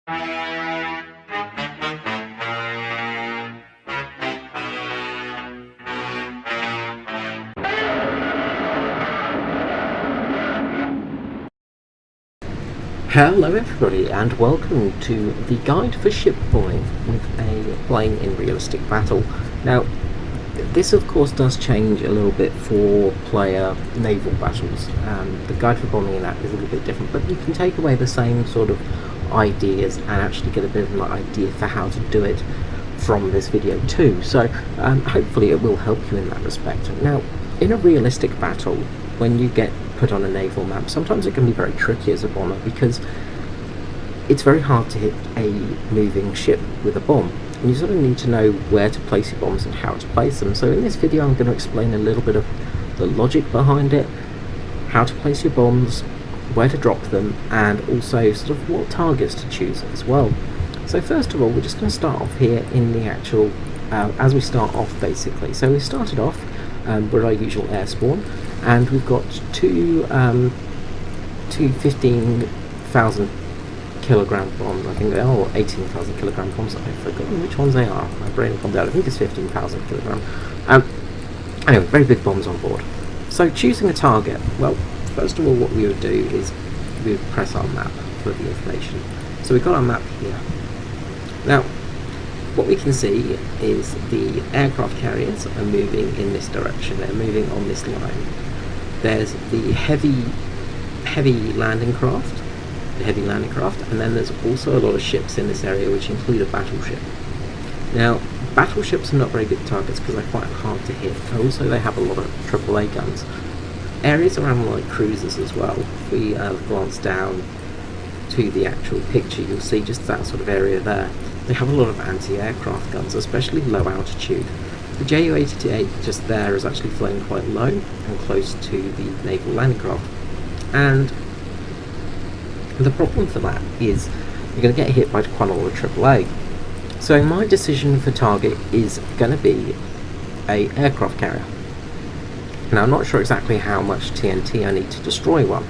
Hello everybody and welcome to the guide for ship bombing with a plane in realistic battle. Now this of course does change a little bit for player naval battles. The guide for bombing in that is a little bit different, but you can take away the same sort of ideas and actually get a bit of an idea for how to do it from this video too. So hopefully it will help you in that respect. Now in a realistic battle, when you get put on a naval map, sometimes it can be very tricky as a bomber because it's very hard to hit a moving ship with a bomb, and you sort of need to know where to place your bombs and how to place them. So in this video I'm going to explain a little bit of the logic behind it, how to place your bombs, where to drop them, and also sort of what targets to choose as well. So first of all, we're just going to start off here in the actual as we start off basically. So we started off with our usual air spawn, and we've got two 15,000 kilogram bombs, I think they are, or 18,000 kilogram bombs. I've forgotten which ones they are. My brain comes out. I think it's 15,000 kilogram. Anyway, very big bombs on board. So choosing a target. Well, first of all, what we would do is we would press our map for the information. So we've got our map here. Now, what we can see is the aircraft carriers are moving in this direction. They're moving on this line. There's the heavy landing craft, and then there's also a lot of ships in this area, which include a battleship. Now, battleships are not very good targets because they're quite hard to hit. Also, they have a lot of AAA guns. Areas around like cruisers as well. If we glance down to the actual picture, you'll see just that sort of area there. They have a lot of anti-aircraft guns, especially low altitude. The Ju-88 just there is actually flying quite low and close to the naval landing craft. And the problem for that is you're going to get hit by quite a lot of AAA. So my decision for target is going to be a aircraft carrier. Now I'm not sure exactly how much TNT I need to destroy one.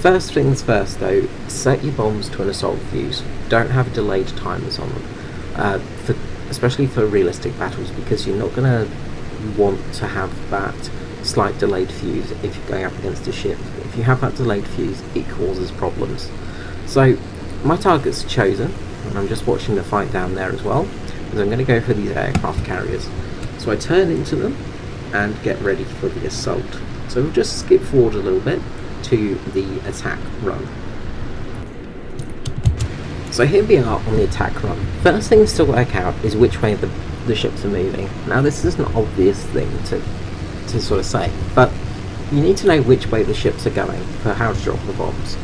First things first though, set your bombs to an assault fuse. Don't have delayed timers on them, especially for realistic battles, because you're not going to want to have that slight delayed fuse if you're going up against a ship. If you have that delayed fuse, it causes problems. So my target's chosen, and I'm just watching the fight down there as well, because I'm going to go for these aircraft carriers. So I turn into them and get ready for the assault. So we'll just skip forward a little bit to the attack run. So here we are on the attack run. First things to work out is which way the ships are moving. Now this is an obvious thing to sort of say, but you need to know which way the ships are going for how to drop the bombs.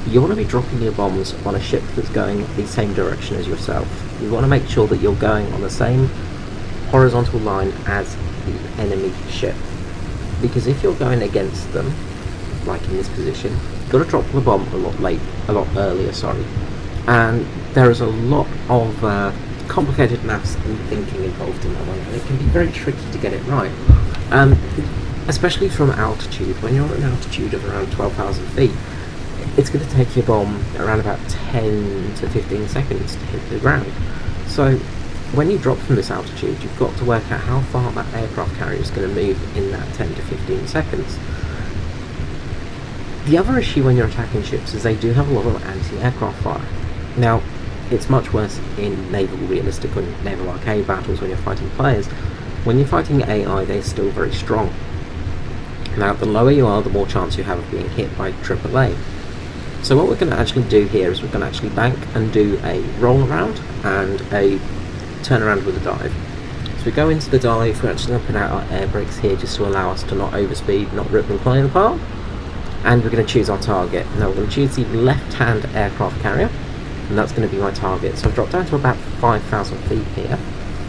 You want to be dropping your bombs on a ship that's going the same direction as yourself. You want to make sure that you're going on the same horizontal line as the enemy ship, because if you're going against them, like in this position, you've got to drop the bomb a lot earlier, and there is a lot of complicated maths and thinking involved in that one, and it can be very tricky to get it right, especially from altitude. When you're at an altitude of around 12,000 feet, it's going to take your bomb around about 10 to 15 seconds to hit the ground. So when you drop from this altitude, you've got to work out how far that aircraft carrier is going to move in that 10 to 15 seconds. The other issue when you're attacking ships is they do have a lot of anti-aircraft fire. Now, it's much worse in naval realistic or naval arcade battles when you're fighting players. When you're fighting AI, they're still very strong. Now, the lower you are, the more chance you have of being hit by AAA. So what we're going to actually do here is we're going to actually bank and do a roll around and a turn around with a dive. So we go into the dive, we're actually going to put out our air brakes here just to allow us to not overspeed, not rip the plane apart. And we're going to choose our target. Now we're going to choose the left-hand aircraft carrier, and that's going to be my target. So I've dropped down to about 5,000 feet here.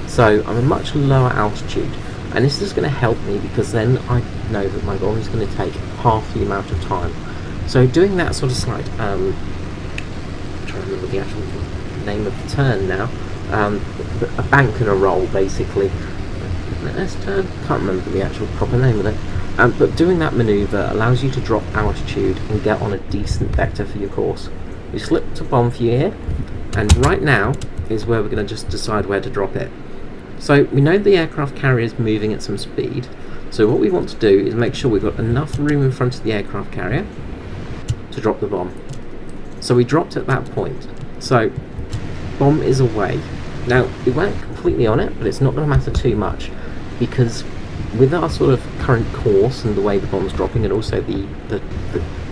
So I'm a much lower altitude, and this is going to help me because then I know that my bomb is going to take half the amount of time. So doing that sort of slight, I'm trying to remember the actual name of the turn now, a bank and a roll basically. Let's turn, can't remember the actual proper name of it. But doing that manoeuvre allows you to drop altitude and get on a decent vector for your course. We slip to bomb for you here, And right now is where we're going to just decide where to drop it. So we know the aircraft carrier is moving at some speed, so what we want to do is make sure we've got enough room in front of the aircraft carrier to drop the bomb. So we dropped at that point. So bomb is away. Now we weren't completely on it, but it's not going to matter too much, because with our sort of current course and the way the bomb's dropping, and also the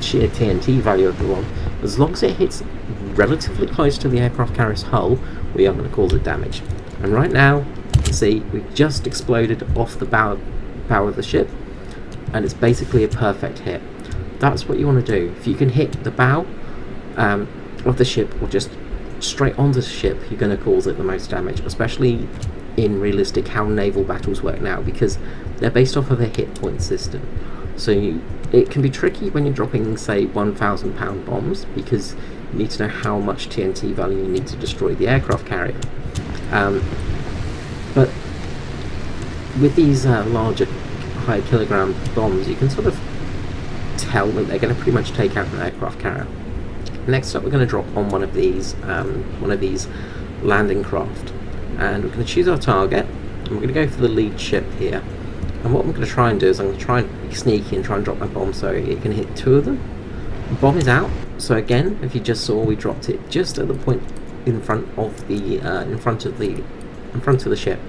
sheer TNT value of the bomb, as long as it hits relatively close to the aircraft carrier's hull, we are going to cause it damage. And right now, you can see we've just exploded off the bow of the ship, and it's basically a perfect hit. That's what you want to do. If you can hit the bow of the ship, or just straight onto the ship, you're going to cause it the most damage, especially in realistic how naval battles work now, because they're based off of a hit point system. So it can be tricky when you're dropping, say, 1,000 pound bombs, because you need to know how much TNT value you need to destroy the aircraft carrier. But with these larger, high kilogram bombs, you can sort of tell that they're going to pretty much take out an aircraft carrier. Next up, we're going to drop on one of these landing craft, and we're going to choose our target, and we're going to go for the lead ship here. And what I'm going to try and do is I'm going to try and be sneaky and try and drop my bomb so it can hit two of them. The bomb is out, so again, if you just saw, we dropped it just at the point in front of the ship.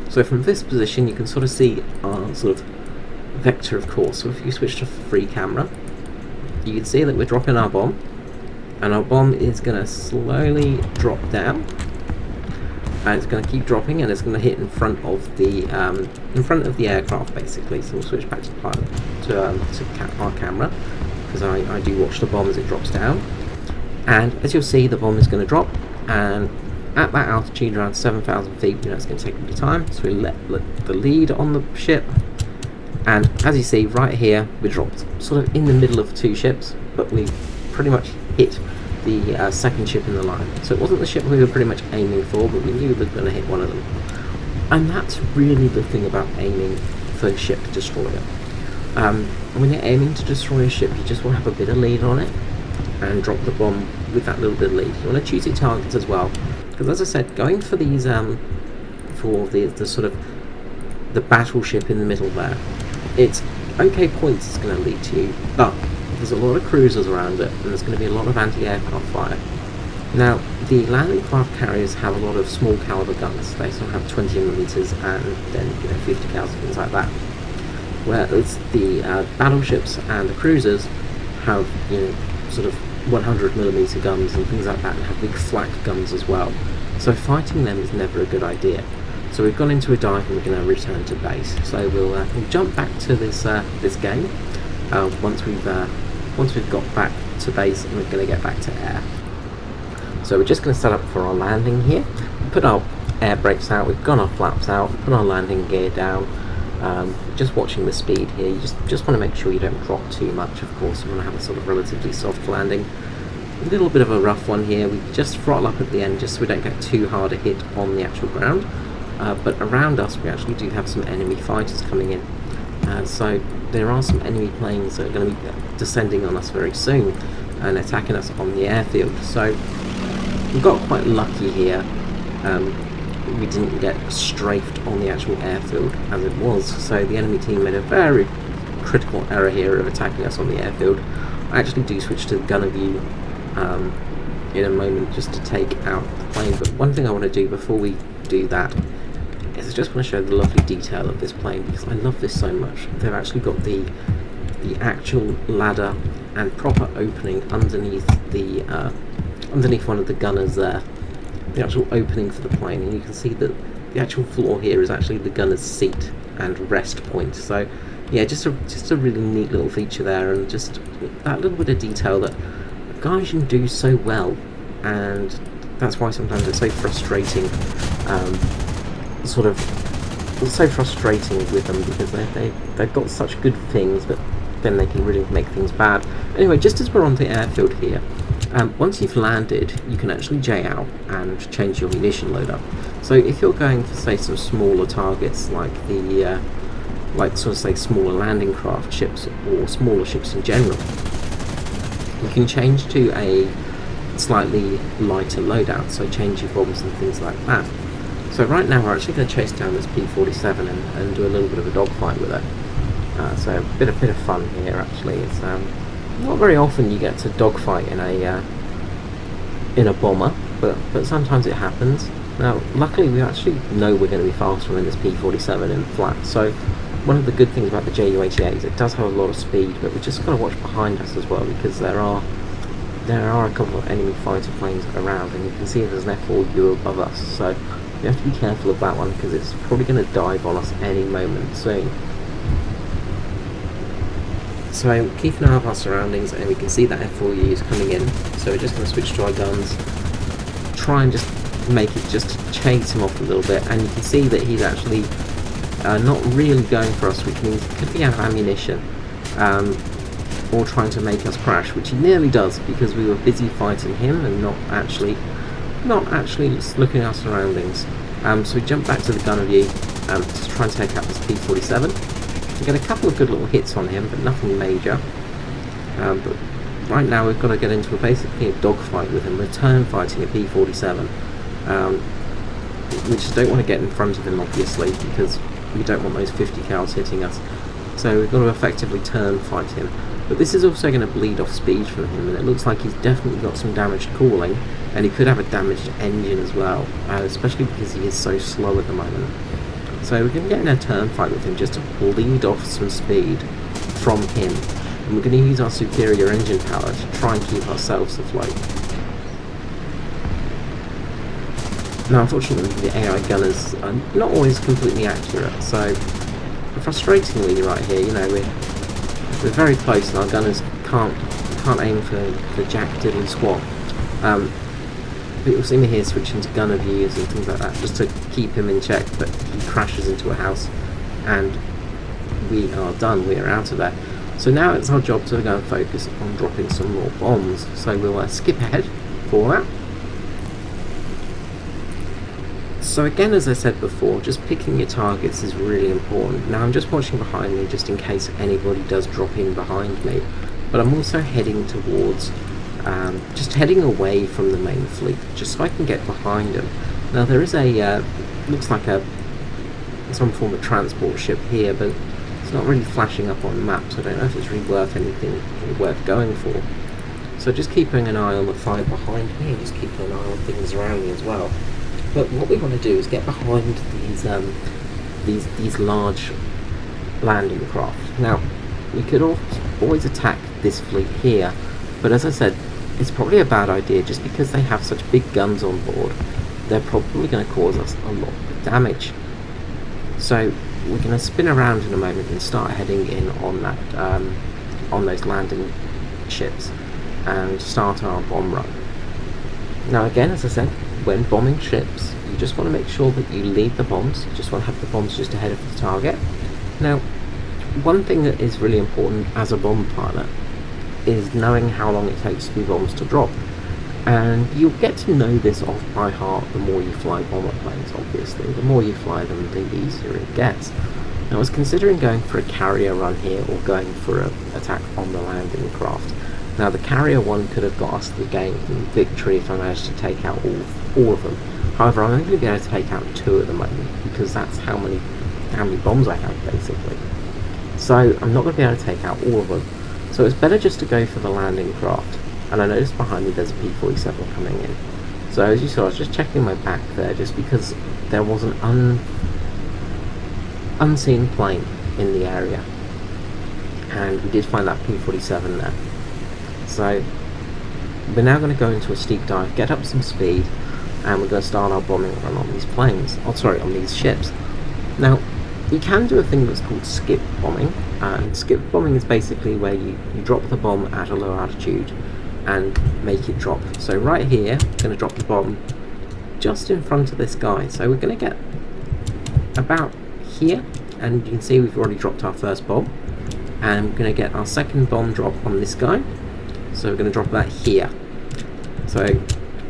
So from this position, you can sort of see our sort of vector of course. So if you switch to free camera, you can see that we're dropping our bomb, and our bomb is going to slowly drop down, and it's going to keep dropping, and it's going to hit in front of the aircraft basically. So we'll switch back to our camera, because I do watch the bomb as it drops down. And as you'll see, the bomb is going to drop, and at that altitude, around 7,000 feet, you know it's going to take a bit of time, so we let the lead on the ship, and as you see right here, we dropped sort of in the middle of two ships, but we pretty much hit the second ship in the line. So it wasn't the ship we were pretty much aiming for, but we knew we were going to hit one of them. And that's really the thing about aiming for a ship destroyer. When you're aiming to destroy a ship, you just want to have a bit of lead on it and drop the bomb with that little bit of lead. You want to choose your targets as well, because as I said, going for these for the sort of the battleship in the middle there, it's okay points it's going to lead to you, but there's a lot of cruisers around it, and there's going to be a lot of anti-aircraft fire. Now, the landing craft carriers have a lot of small caliber guns. They sort of have 20mm and then 50 cal, things like that. Whereas the battleships and the cruisers have sort of 100mm guns and things like that, and have big flak guns as well. So fighting them is never a good idea. So we've gone into a dive, and we're going to return to base. So we'll jump back to this game once we've got back to base, and we're going to get back to air. So we're just going to set up for our landing here. Put our air brakes out. We've got our flaps out. Put our landing gear down. Just watching the speed here. You just want to make sure you don't drop too much. Of course, you want to have a sort of relatively soft landing. A little bit of a rough one here. We just throttle up at the end just so we don't get too hard a hit on the actual ground. But around us, we actually do have some enemy fighters coming in. So there are some enemy planes that are going to be descending on us very soon and attacking us on the airfield. So we got quite lucky here. We didn't get strafed on the actual airfield as it was. So the enemy team made a very critical error here of attacking us on the airfield. I actually do switch to gunner view in a moment just to take out the plane. But one thing I want to do before we do that is I just want to show the lovely detail of this plane, because I love this so much. They've actually got the actual ladder and proper opening underneath underneath one of the gunners there, the actual opening for the plane, and you can see that the actual floor here is actually the gunner's seat and rest point. So yeah, just a really neat little feature there, and just that little bit of detail that guys can do so well, and that's why sometimes it's so frustrating. It's so frustrating with them, because they've got such good things, but then they can really make things bad. Anyway, just as we're on the airfield here, once you've landed, you can actually J out and change your munition loader. So if you're going for, say, some smaller targets like the smaller landing craft ships or smaller ships in general, you can change to a slightly lighter loadout, so change your bombs and things like that. So right now we're actually going to chase down this P-47 and do a little bit of a dogfight with it. So a bit of fun here actually. It's not very often you get to dogfight in a bomber, but sometimes it happens. Now luckily we actually know we're going to be faster than this P-47 in flat, so one of the good things about the Ju-88 is it does have a lot of speed, but we've just got to watch behind us as well, because there are a couple of enemy fighter planes around, and you can see there's an F4U above us, so we have to be careful of that one because it's probably going to dive on us any moment soon. So keep an eye on our surroundings, and we can see that F4U is coming in, so we're just going to switch to our guns, try and just make it just chase him off a little bit, and you can see that he's actually not really going for us, which means he could be out of ammunition, or trying to make us crash, which he nearly does because we were busy fighting him and not actually looking at our surroundings. So we jump back to the gunner view to try and take out this P-47. We get a couple of good little hits on him, but nothing major. But right now we've got to get into basically a dogfight with him. We're turn fighting a P-47. We just don't want to get in front of him, obviously, because we don't want those 50 cals hitting us. So we've got to effectively turn fight him. But this is also going to bleed off speed from him, and it looks like he's definitely got some damaged cooling, and he could have a damaged engine as well, especially because he is so slow at the moment. So we're going to get in a turn fight with him just to bleed off some speed from him, and we're going to use our superior engine power to try and keep ourselves afloat. Now unfortunately the AI gunners are not always completely accurate, so frustratingly right here, you know, we're very close and our gunners can't aim for jack diddly squat. But you'll see me here switching to gunner views and things like that just to keep him in check, but he crashes into a house and we are done, we are out of there. So now it's our job to go and focus on dropping some more bombs, so we'll skip ahead for that. So again, as I said before, just picking your targets is really important. Now I'm just watching behind me just in case anybody does drop in behind me, but I'm also heading towards, just heading away from the main fleet, just so I can get behind them. Now there is a, looks like some form of transport ship here, but it's not really flashing up on the map, so I don't know if it's really worth anything worth going for. So just keeping an eye on the fight behind me, and just keeping an eye on things around me as well. But what we want to do is get behind these large landing craft. Now, we could always attack this fleet here, but as I said, it's probably a bad idea just because they have such big guns on board. They're probably going to cause us a lot of damage. So we're going to spin around in a moment and start heading in on that on those landing ships and start our bomb run. Now again, as I said, when bombing ships, you just want to make sure that you lead the bombs. You just want to have the bombs just ahead of the target. Now, one thing that is really important as a bomb pilot is knowing how long it takes for your bombs to drop. And you'll get to know this off by heart the more you fly bomber planes, obviously. The more you fly them, the easier it gets. Now, I was considering going for a carrier run here or going for an attack on the landing craft. Now the carrier one could have got us the game victory if I managed to take out all of them. However, I'm only going to be able to take out 2 at the moment because that's how many bombs I have basically. So I'm not going to be able to take out all of them. So it's better just to go for the landing craft. And I noticed behind me there's a P-47 coming in. So as you saw, I was just checking my back there just because there was an unseen plane in the area. And we did find that P-47 there. So we're now going to go into a steep dive, get up some speed, and we're going to start our bombing run on these planes. Oh, sorry, on these ships. Now, you can do a thing that's called skip bombing, and skip bombing is basically where you drop the bomb at a low altitude and make it drop. So right here, I'm going to drop the bomb just in front of this guy. So we're going to get about here, and you can see we've already dropped our first bomb, and we're going to get our second bomb drop on this guy. So we're going to drop that here. So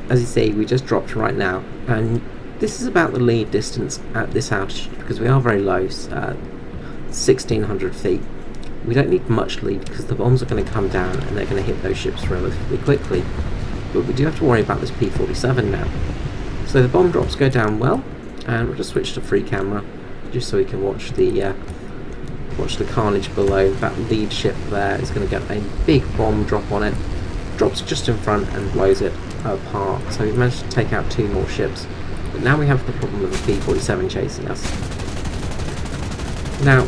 as you see, we just dropped right now, and this is about the lead distance at this altitude because we are very low, 1600 feet. We don't need much lead because the bombs are going to come down and they're going to hit those ships relatively quickly. but we do have to worry about this P-47 now. So the bomb drops go down well, and we'll just switch to free camera, just so we can watch the carnage below. That lead ship there is going to get a big bomb drop on it, drops just in front and blows it apart. So we've managed to take out 2 more ships, but now we have the problem of the P-47 chasing us. Now,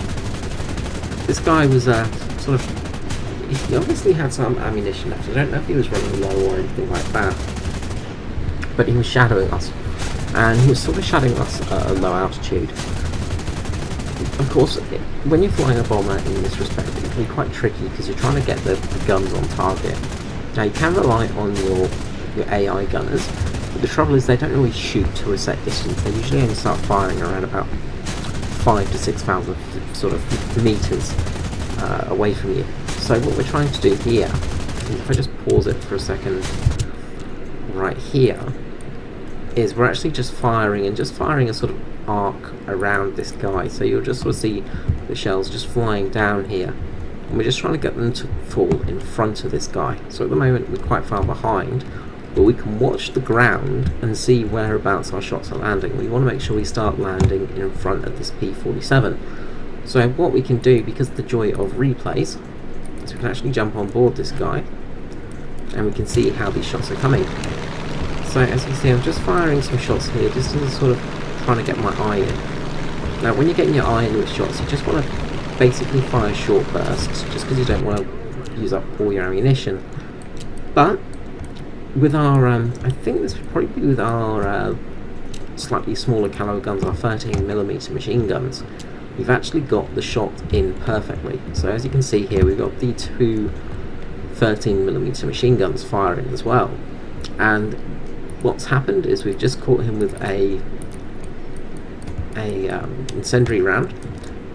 this guy was sort of, he obviously had some ammunition left. I don't know if he was running low or anything like that, but he was shadowing us, and he was sort of shadowing us at a low altitude. Of course, when you're flying a bomber in this respect, it can be quite tricky because you're trying to get the guns on target. Now, you can rely on your AI gunners, but the trouble is they don't always shoot to a set distance. They usually only start firing around about 5,000 to 6,000 sort of meters away from you. So what we're trying to do here, if I just pause it for a second right here, is we're actually just firing a sort of arc around this guy. So you'll just sort of see the shells just flying down here, and we're just trying to get them to fall in front of this guy. So at the moment we're quite far behind, but we can watch the ground and see whereabouts our shots are landing. We want to make sure we start landing in front of this P-47. So what we can do, because of the joy of replays, is we can actually jump on board this guy, and we can see how these shots are coming. So as you can see, I'm just firing some shots here, just to sort of trying to get my eye in. Now when you're getting your eye in with shots, you just want to basically fire short bursts, just because you don't want to use up all your ammunition. But with our, I think this would probably be with our slightly smaller caliber guns, our 13mm machine guns, we've actually got the shot in perfectly. So as you can see here, we've got the 2 13mm machine guns firing as well. And what's happened is we've just caught him with a incendiary round.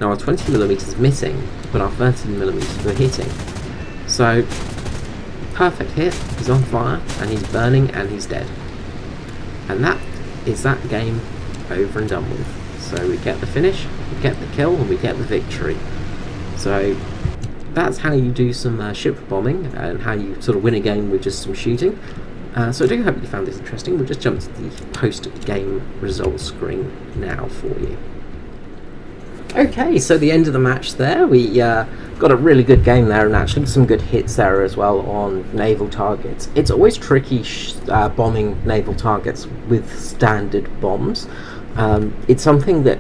Now our 20mm is missing, but our 13mm were hitting. So perfect hit, he's on fire, and he's burning, and he's dead. And that is that game over and done with. So we get the finish, we get the kill, and we get the victory. So that's how you do some ship bombing, and how you sort of win a game with just some shooting. So I do hope you found this interesting. We'll just jump to the post-game results screen now for you. Okay, so the end of the match there, we got a really good game there, and actually some good hits there as well on naval targets. It's always tricky bombing naval targets with standard bombs. It's something that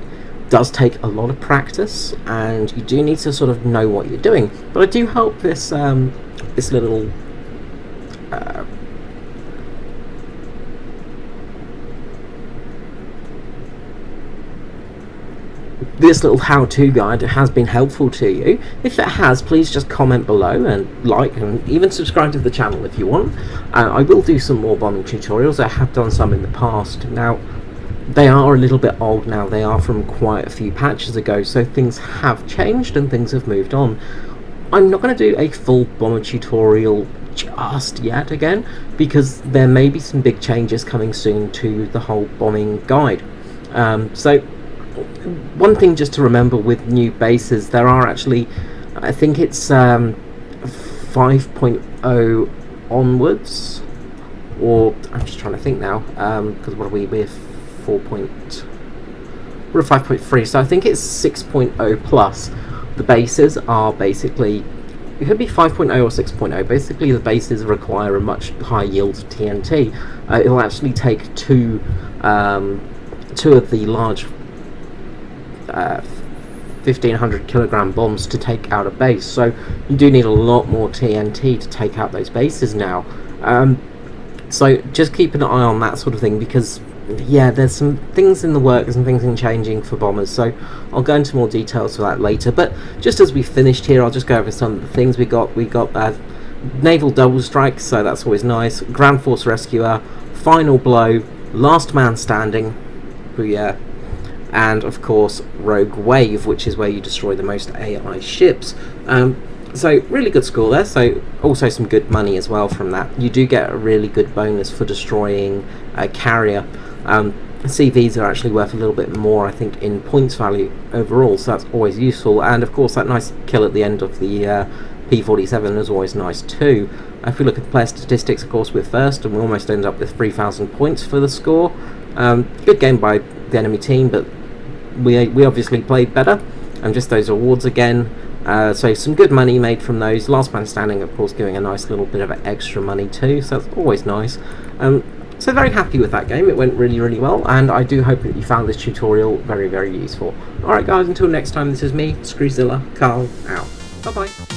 does take a lot of practice, and you do need to sort of know what you're doing. But I do hope this this little how-to guide has been helpful to you. If it has, please just comment below and like, and even subscribe to the channel if you want. I will do some more bombing tutorials. I have done some in the past. Now, they are a little bit old now. They are from quite a few patches ago, so things have changed and things have moved on. I'm not going to do a full bomber tutorial just yet again, because there may be some big changes coming soon to the whole bombing guide. So one thing just to remember with new bases, there are actually, I think it's 5.0 onwards, or I'm just trying to think now, because what are we're 5.3, so I think it's 6.0 plus. The bases are basically, it could be 5.0 or 6.0. Basically the bases require a much higher yield of TNT. It'll actually take two of the large 1,500 kilogram bombs to take out a base, so you do need a lot more TNT to take out those bases now. So just keep an eye on that sort of thing, because yeah, there's some things in the works and things in changing for bombers, so I'll go into more details for that later. But just as we finished here, I'll just go over some of the things we got. We got naval double strike, so that's always nice. Ground force rescuer, final blow, last man standing, booyah, and of course rogue wave, which is where you destroy the most AI ships. So really good score there. So also some good money as well from that. You do get a really good bonus for destroying a carrier. CVs are actually worth a little bit more, I think, in points value overall, so that's always useful. And of course that nice kill at the end of the P-47 is always nice too. If we look at the player statistics, of course, we're first, and we almost end up with 3,000 points for the score. Good game by the enemy team, but we obviously played better. And just those awards again. So some good money made from those. Last man standing, of course, giving a nice little bit of extra money too, so that's always nice. So very happy with that game. It went really, really well, and I do hope that you found this tutorial very, very useful. Alright guys, until next time, this is me, Screwzilla, Carl, out. Bye-bye.